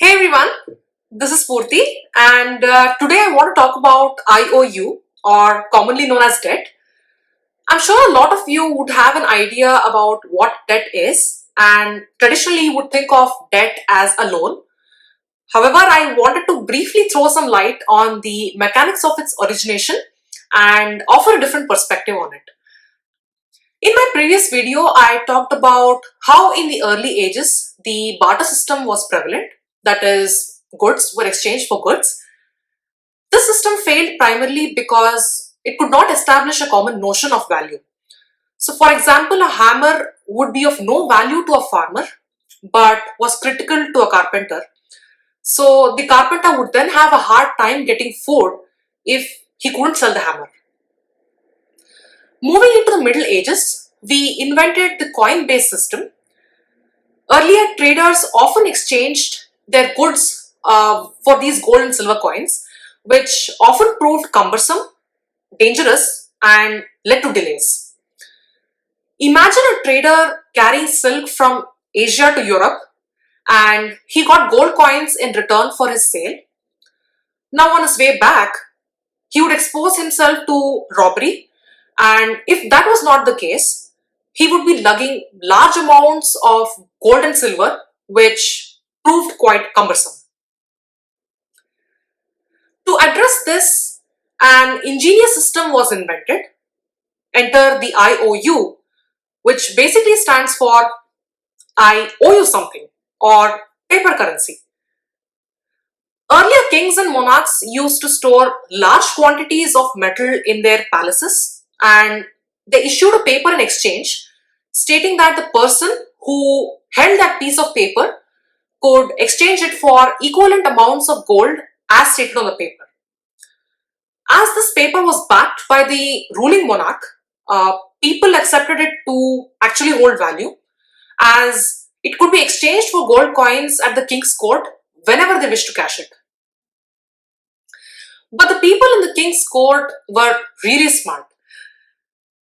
Hey everyone, this is Purti, and today I want to talk about IOU, or commonly known as debt. I'm sure a lot of you would have an idea about what debt is, and traditionally would think of debt as a loan. However, I wanted to briefly throw some light on the mechanics of its origination and offer a different perspective on it. In my previous video, I talked about how in the early ages the barter system was prevalent, that is, goods were exchanged for goods. This system failed primarily because it could not establish a common notion of value. So, for example, a hammer would be of no value to a farmer but was critical to a carpenter. So, the carpenter would then have a hard time getting food if he couldn't sell the hammer. Moving into the Middle Ages, we invented the coin-based system. Earlier, traders often exchanged their goods for these gold and silver coins, which often proved cumbersome, dangerous, and led to delays. Imagine a trader carrying silk from Asia to Europe and he got gold coins in return for his sale. Now, on his way back, he would expose himself to robbery, and if that was not the case, he would be lugging large amounts of gold and silver, which proved quite cumbersome. To address this, an ingenious system was invented. Enter the IOU, which basically stands for I owe you something, or paper currency. Earlier kings and monarchs used to store large quantities of metal in their palaces, and they issued a paper in exchange stating that the person who held that piece of paper could exchange it for equivalent amounts of gold as stated on the paper. As this paper was backed by the ruling monarch, people accepted it to actually hold value, as it could be exchanged for gold coins at the king's court whenever they wished to cash it. But the people in the king's court were really smart.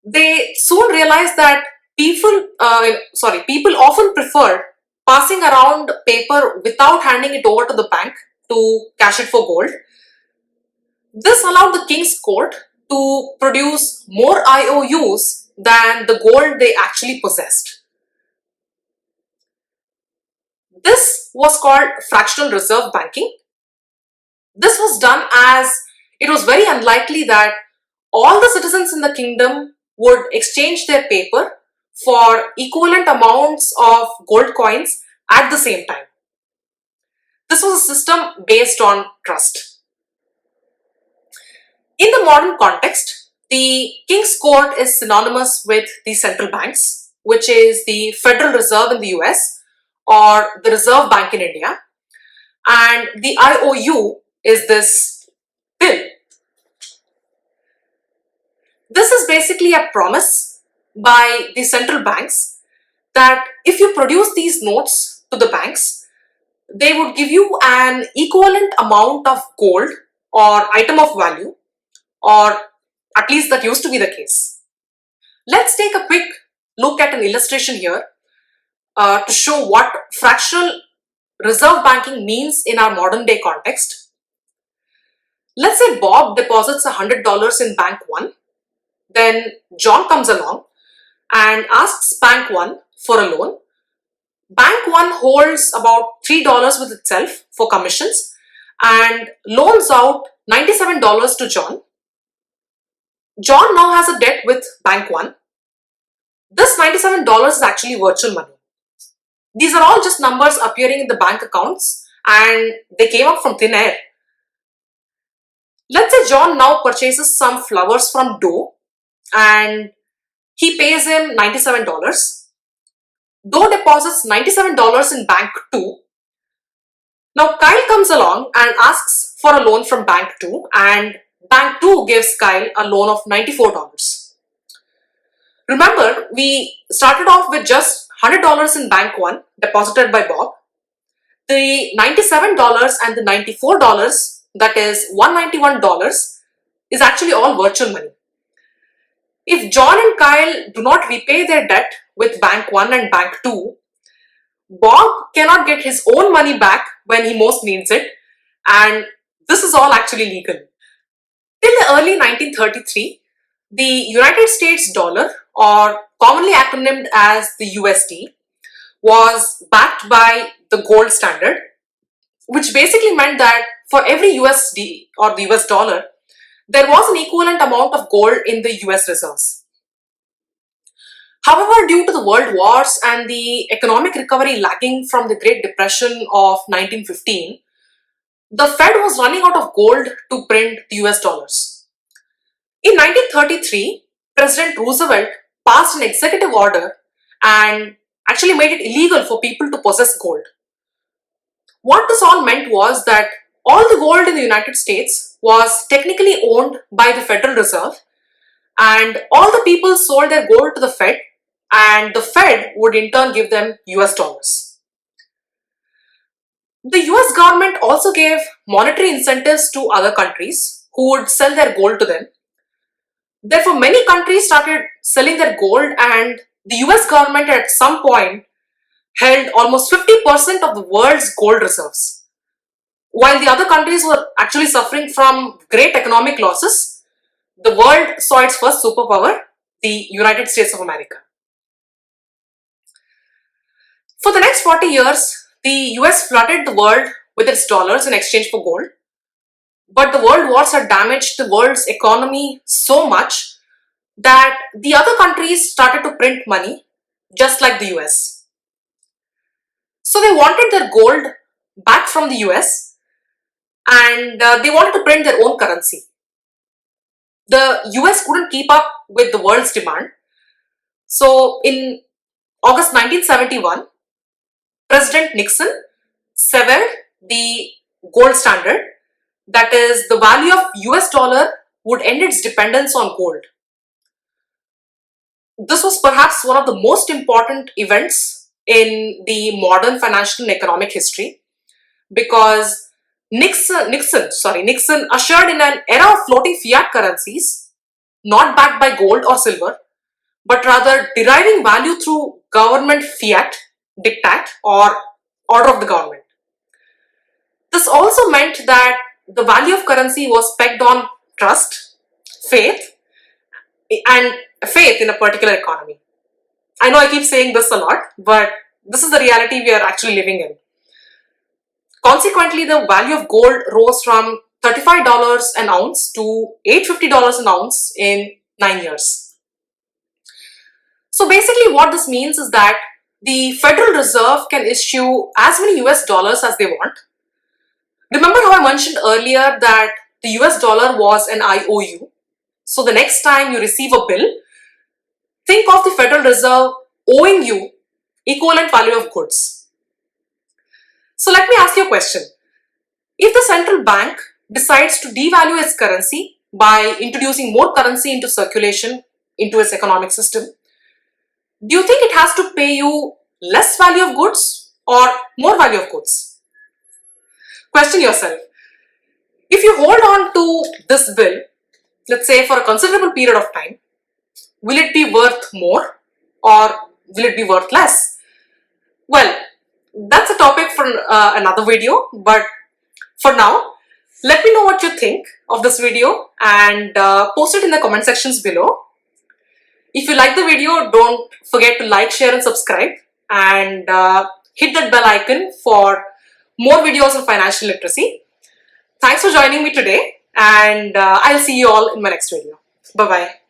They soon realized that people often preferred passing around paper without handing it over to the bank to cash it for gold. This allowed the king's court to produce more IOUs than the gold they actually possessed. This was called fractional reserve banking. This was done as it was very unlikely that all the citizens in the kingdom would exchange their paper for equivalent amounts of gold coins at the same time. This was a system based on trust. In the modern context, the King's Court is synonymous with the central banks, which is the Federal Reserve in the US or the Reserve Bank in India, and the IOU is this bill. This is basically a promise by the central banks that if you produce these notes to the banks, they would give you an equivalent amount of gold or item of value, or at least that used to be the case. Let's take a quick look at an illustration here to show what fractional reserve banking means in our modern day context. Let's say Bob deposits $100 in Bank 1. Then John comes along and asks Bank 1 for a loan. Bank 1 holds about $3 with itself for commissions and loans out $97 to John. John now has a debt with Bank 1. This $97 is actually virtual money. These are all just numbers appearing in the bank accounts and they came up from thin air. Let's say John now purchases some flowers from Doe and he pays him $97. Doe deposits $97 in Bank 2. Now Kyle comes along and asks for a loan from Bank 2 and Bank 2 gives Kyle a loan of $94. Remember, we started off with just $100 in Bank 1 deposited by Bob. The $97 and the $94, that is $191, is actually all virtual money. If John and Kyle do not repay their debt with Bank 1 and Bank 2, Bob cannot get his own money back when he most needs it, and this is all actually legal. Till the early 1933, the United States dollar, or commonly acronymed as the USD, was backed by the gold standard, which basically meant that for every USD or the US dollar, there was an equivalent amount of gold in the US reserves. However, due to the world wars and the economic recovery lagging from the Great Depression of 1915, the Fed was running out of gold to print the US dollars. In 1933, President Roosevelt passed an executive order and actually made it illegal for people to possess gold. What this all meant was that all the gold in the United States was technically owned by the Federal Reserve, and all the people sold their gold to the Fed, and the Fed would in turn give them US dollars. The US government also gave monetary incentives to other countries who would sell their gold to them. Therefore, many countries started selling their gold, and the US government at some point held almost 50% of the world's gold reserves. While the other countries were actually suffering from great economic losses, the world saw its first superpower, the United States of America. For the next 40 years, the US flooded the world with its dollars in exchange for gold. But the world wars had damaged the world's economy so much that the other countries started to print money just like the US. So they wanted their gold back from the US, and they wanted to print their own currency. The US couldn't keep up with the world's demand. So in August 1971, President Nixon severed the gold standard. That is, the value of US dollar would end its dependence on gold. This was perhaps one of the most important events in the modern financial and economic history, because Nixon ushered in an era of floating fiat currencies, not backed by gold or silver, but rather deriving value through government fiat, diktat, or order of the government. This also meant that the value of currency was pegged on trust, faith, and faith in a particular economy. I know I keep saying this a lot, but this is the reality we are actually living in. Consequently, the value of gold rose from $35 an ounce to $850 an ounce in 9 years. So basically what this means is that the Federal Reserve can issue as many US dollars as they want. Remember how I mentioned earlier that the US dollar was an IOU? So the next time you receive a bill, think of the Federal Reserve owing you equivalent value of goods. So let me ask you a question. If the central bank decides to devalue its currency by introducing more currency into circulation into its economic system, do you think it has to pay you less value of goods or more value of goods? Question yourself. If you hold on to this bill, let's say for a considerable period of time, will it be worth more or will it be worth less? Well, that's a topic for another video, but for now, let me know what you think of this video and post it in the comment sections below. If you like the video, don't forget to like, share and subscribe, and hit that bell icon for more videos on financial literacy. Thanks for joining me today, and I'll see you all in my next video. Bye-bye.